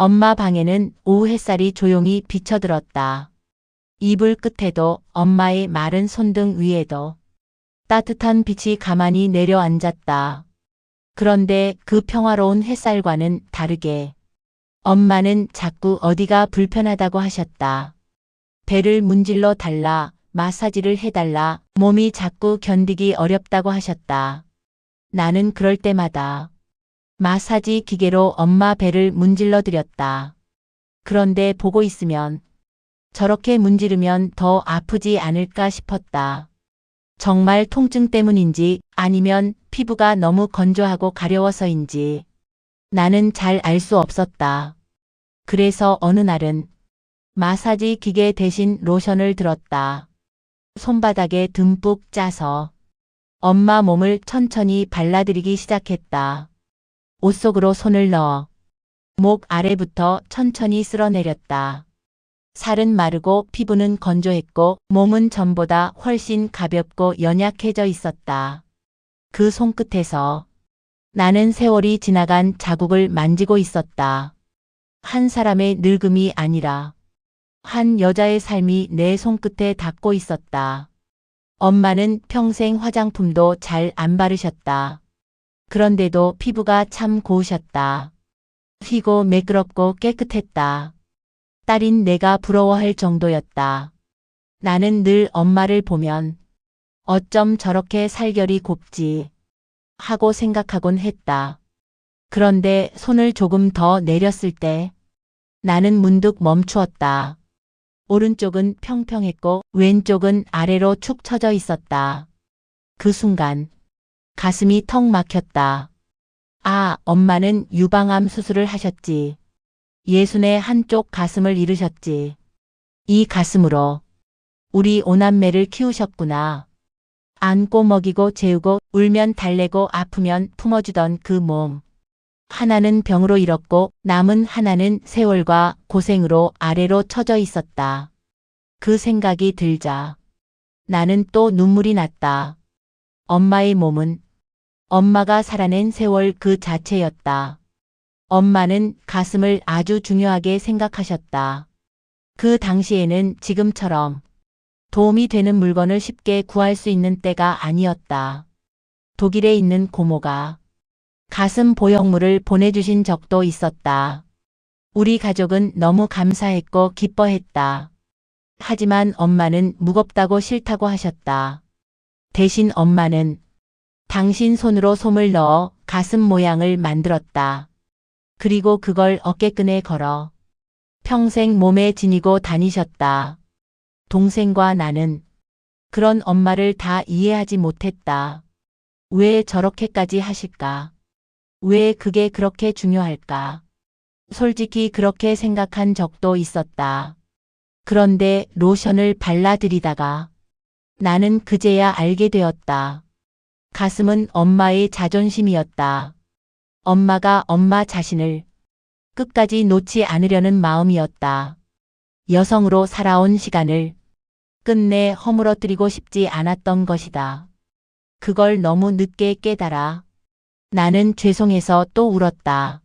엄마 방에는 오후 햇살이 조용히 비쳐들었다. 이불 끝에도 엄마의 마른 손등 위에도 따뜻한 빛이 가만히 내려앉았다. 그런데 그 평화로운 햇살과는 다르게 엄마는 자꾸 어디가 불편하다고 하셨다. 배를 문질러 달라, 마사지를 해달라, 몸이 자꾸 견디기 어렵다고 하셨다. 나는 그럴 때마다 마사지 기계로 엄마 배를 문질러 드렸다. 그런데 보고 있으면 저렇게 문지르면 더 아프지 않을까 싶었다. 정말 통증 때문인지 아니면 피부가 너무 건조하고 가려워서인지 나는 잘 알 수 없었다. 그래서 어느 날은 마사지 기계 대신 로션을 들었다. 손바닥에 듬뿍 짜서 엄마 몸을 천천히 발라드리기 시작했다. 옷 속으로 손을 넣어 목 아래부터 천천히 쓸어내렸다. 살은 마르고 피부는 건조했고 몸은 전보다 훨씬 가볍고 연약해져 있었다. 그 손끝에서 나는 세월이 지나간 자국을 만지고 있었다. 한 사람의 늙음이 아니라 한 여자의 삶이 내 손끝에 닿고 있었다. 엄마는 평생 화장품도 잘 안 바르셨다. 그런데도 피부가 참 고우셨다. 휘고 매끄럽고 깨끗했다. 딸인 내가 부러워할 정도였다. 나는 늘 엄마를 보면 어쩜 저렇게 살결이 곱지 하고 생각하곤 했다. 그런데 손을 조금 더 내렸을 때 나는 문득 멈추었다. 오른쪽은 평평했고 왼쪽은 아래로 축 처져 있었다. 그 순간 가슴이 턱 막혔다. 아, 엄마는 유방암 수술을 하셨지. 예순의 한쪽 가슴을 잃으셨지. 이 가슴으로 우리 오남매를 키우셨구나. 안고 먹이고 재우고 울면 달래고 아프면 품어주던 그 몸. 하나는 병으로 잃었고 남은 하나는 세월과 고생으로 아래로 처져 있었다. 그 생각이 들자 나는 또 눈물이 났다. 엄마의 몸은 엄마가 살아낸 세월 그 자체였다. 엄마는 가슴을 아주 중요하게 생각하셨다. 그 당시에는 지금처럼 도움이 되는 물건을 쉽게 구할 수 있는 때가 아니었다. 독일에 있는 고모가 가슴 보형물을 보내주신 적도 있었다. 우리 가족은 너무 감사했고 기뻐했다. 하지만 엄마는 무겁다고 싫다고 하셨다. 대신 엄마는 당신 손으로 솜을 넣어 가슴 모양을 만들었다. 그리고 그걸 어깨끈에 걸어 평생 몸에 지니고 다니셨다. 동생과 나는 그런 엄마를 다 이해하지 못했다. 왜 저렇게까지 하실까? 왜 그게 그렇게 중요할까? 솔직히 그렇게 생각한 적도 있었다. 그런데 로션을 발라드리다가 나는 그제야 알게 되었다. 가슴은 엄마의 자존심이었다. 엄마가 엄마 자신을 끝까지 놓지 않으려는 마음이었다. 여성으로 살아온 시간을 끝내 허물어뜨리고 싶지 않았던 것이다. 그걸 너무 늦게 깨달아 나는 죄송해서 또 울었다.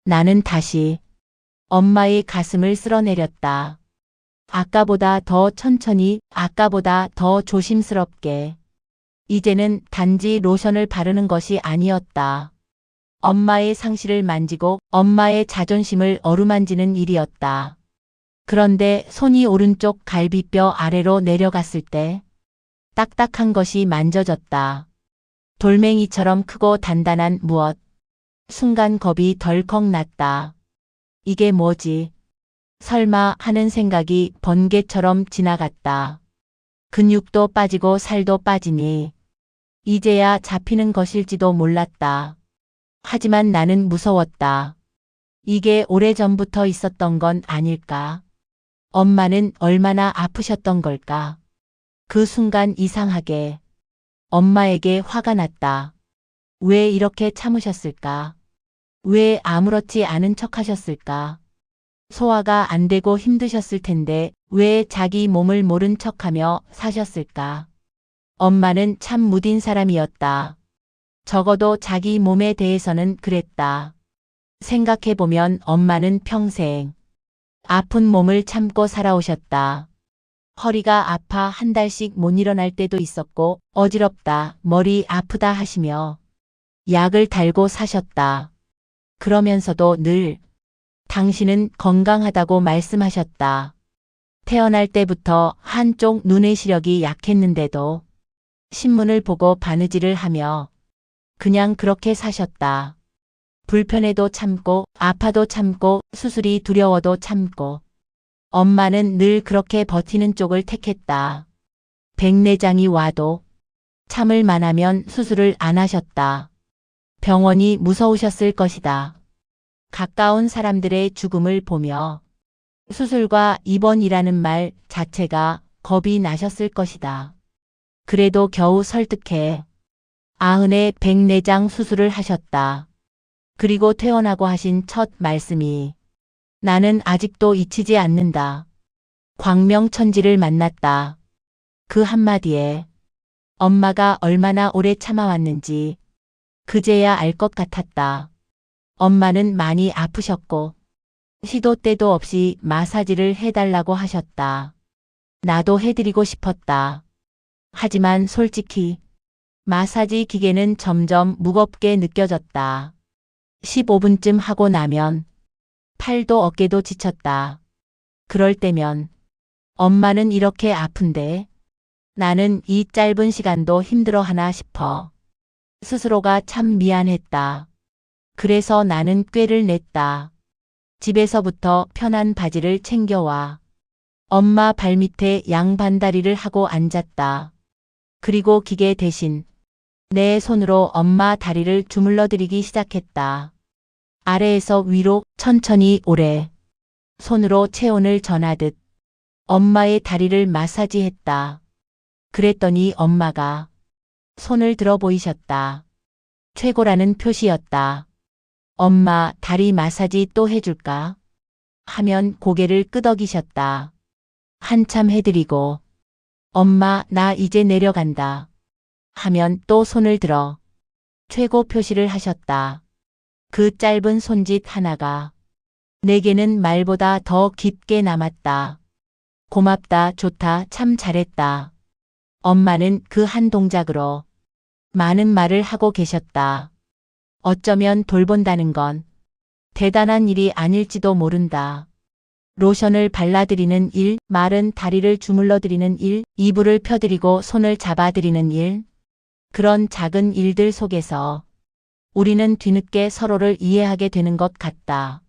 나는 다시 엄마의 가슴을 쓸어내렸다. 아까보다 더 천천히, 아까보다 더 조심스럽게. 이제는 단지 로션을 바르는 것이 아니었다. 엄마의 상실을 만지고 엄마의 자존심을 어루만지는 일이었다. 그런데 손이 오른쪽 갈비뼈 아래로 내려갔을 때 딱딱한 것이 만져졌다. 돌멩이처럼 크고 단단한 무엇. 순간 겁이 덜컥 났다. 이게 뭐지? 설마 하는 생각이 번개처럼 지나갔다. 근육도 빠지고 살도 빠지니 이제야 잡히는 것일지도 몰랐다. 하지만 나는 무서웠다. 이게 오래전부터 있었던 건 아닐까? 엄마는 얼마나 아프셨던 걸까? 그 순간 이상하게 엄마에게 화가 났다. 왜 이렇게 참으셨을까? 왜 아무렇지 않은 척 하셨을까? 소화가 안 되고 힘드셨을 텐데 왜 자기 몸을 모른 척하며 사셨을까? 엄마는 참 무딘 사람이었다. 적어도 자기 몸에 대해서는 그랬다. 생각해보면 엄마는 평생 아픈 몸을 참고 살아오셨다. 허리가 아파 한 달씩 못 일어날 때도 있었고 어지럽다, 머리 아프다 하시며 약을 달고 사셨다. 그러면서도 늘 당신은 건강하다고 말씀하셨다. 태어날 때부터 한쪽 눈의 시력이 약했는데도 신문을 보고 바느질을 하며 그냥 그렇게 사셨다. 불편해도 참고 아파도 참고 수술이 두려워도 참고 엄마는 늘 그렇게 버티는 쪽을 택했다. 백내장이 와도 참을 만하면 수술을 안 하셨다. 병원이 무서우셨을 것이다. 가까운 사람들의 죽음을 보며 수술과 입원이라는 말 자체가 겁이 나셨을 것이다. 그래도 겨우 설득해 아흔에 백내장 수술을 하셨다. 그리고 퇴원하고 하신 첫 말씀이 나는 아직도 잊히지 않는다. 광명천지를 만났다. 그 한마디에 엄마가 얼마나 오래 참아왔는지 그제야 알 것 같았다. 엄마는 많이 아프셨고 시도 때도 없이 마사지를 해달라고 하셨다. 나도 해드리고 싶었다. 하지만 솔직히 마사지 기계는 점점 무겁게 느껴졌다. 15분쯤 하고 나면 팔도 어깨도 지쳤다. 그럴 때면 엄마는 이렇게 아픈데 나는 이 짧은 시간도 힘들어하나 싶어. 스스로가 참 미안했다. 그래서 나는 꾀를 냈다. 집에서부터 편한 바지를 챙겨와 엄마 발밑에 양반다리를 하고 앉았다. 그리고 기계 대신 내 손으로 엄마 다리를 주물러드리기 시작했다. 아래에서 위로 천천히 오래 손으로 체온을 전하듯 엄마의 다리를 마사지했다. 그랬더니 엄마가 손을 들어 보이셨다. 최고라는 표시였다. 엄마 다리 마사지 또 해줄까? 하면 고개를 끄덕이셨다. 한참 해드리고 엄마 나 이제 내려간다. 하면 또 손을 들어 최고 표시를 하셨다. 그 짧은 손짓 하나가 내게는 말보다 더 깊게 남았다. 고맙다, 좋다, 참 잘했다. 엄마는 그 한 동작으로 많은 말을 하고 계셨다. 어쩌면 돌본다는 건 대단한 일이 아닐지도 모른다. 로션을 발라드리는 일, 마른 다리를 주물러드리는 일, 이불을 펴드리고 손을 잡아드리는 일. 그런 작은 일들 속에서 우리는 뒤늦게 서로를 이해하게 되는 것 같다.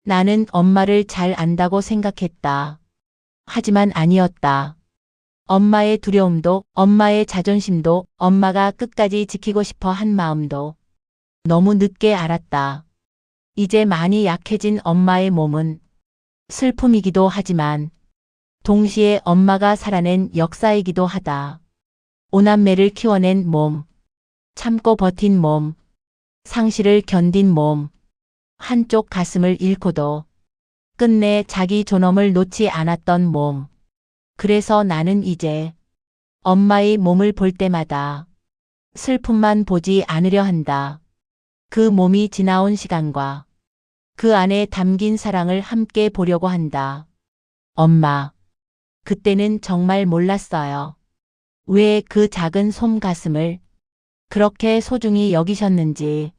나는 엄마를 잘 안다고 생각했다. 하지만 아니었다. 엄마의 두려움도, 엄마의 자존심도, 엄마가 끝까지 지키고 싶어 한 마음도 너무 늦게 알았다. 이제 많이 약해진 엄마의 몸은 슬픔이기도 하지만 동시에 엄마가 살아낸 역사이기도 하다. 오남매를 키워낸 몸, 참고 버틴 몸, 상실을 견딘 몸, 한쪽 가슴을 잃고도 끝내 자기 존엄을 놓지 않았던 몸. 그래서 나는 이제 엄마의 몸을 볼 때마다 슬픔만 보지 않으려 한다. 그 몸이 지나온 시간과 그 안에 담긴 사랑을 함께 보려고 한다. 엄마, 그때는 정말 몰랐어요. 왜 그 작은 솜 가슴을 그렇게 소중히 여기셨는지,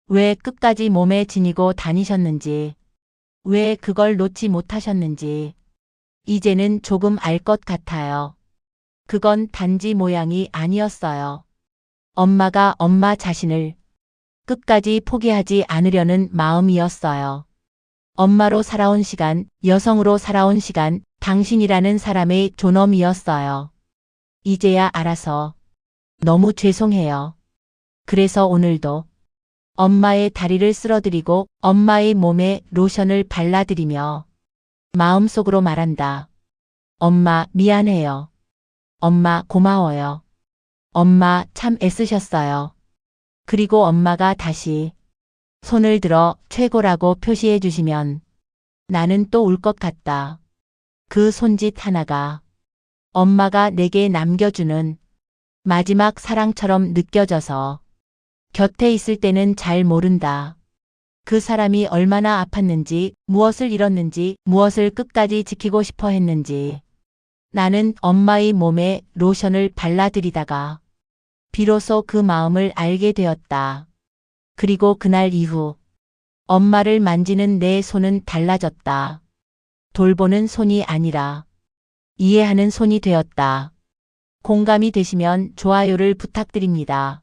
왜 끝까지 몸에 지니고 다니셨는지, 왜 그걸 놓지 못하셨는지, 이제는 조금 알 것 같아요. 그건 단지 모양이 아니었어요. 엄마가 엄마 자신을 끝까지 포기하지 않으려는 마음이었어요. 엄마로 살아온 시간, 여성으로 살아온 시간, 당신이라는 사람의 존엄이었어요. 이제야 알아서 너무 죄송해요. 그래서 오늘도 엄마의 다리를 쓸어드리고 엄마의 몸에 로션을 발라드리며 마음속으로 말한다. 엄마 미안해요. 엄마 고마워요. 엄마 참 애쓰셨어요. 그리고 엄마가 다시 손을 들어 최고라고 표시해 주시면 나는 또 울 것 같다. 그 손짓 하나가 엄마가 내게 남겨주는 마지막 사랑처럼 느껴져서 곁에 있을 때는 잘 모른다. 그 사람이 얼마나 아팠는지, 무엇을 잃었는지, 무엇을 끝까지 지키고 싶어 했는지. 나는 엄마의 몸에 로션을 발라드리다가 비로소 그 마음을 알게 되었다. 그리고 그날 이후 엄마를 만지는 내 손은 달라졌다. 돌보는 손이 아니라 이해하는 손이 되었다. 공감이 되시면 좋아요를 부탁드립니다.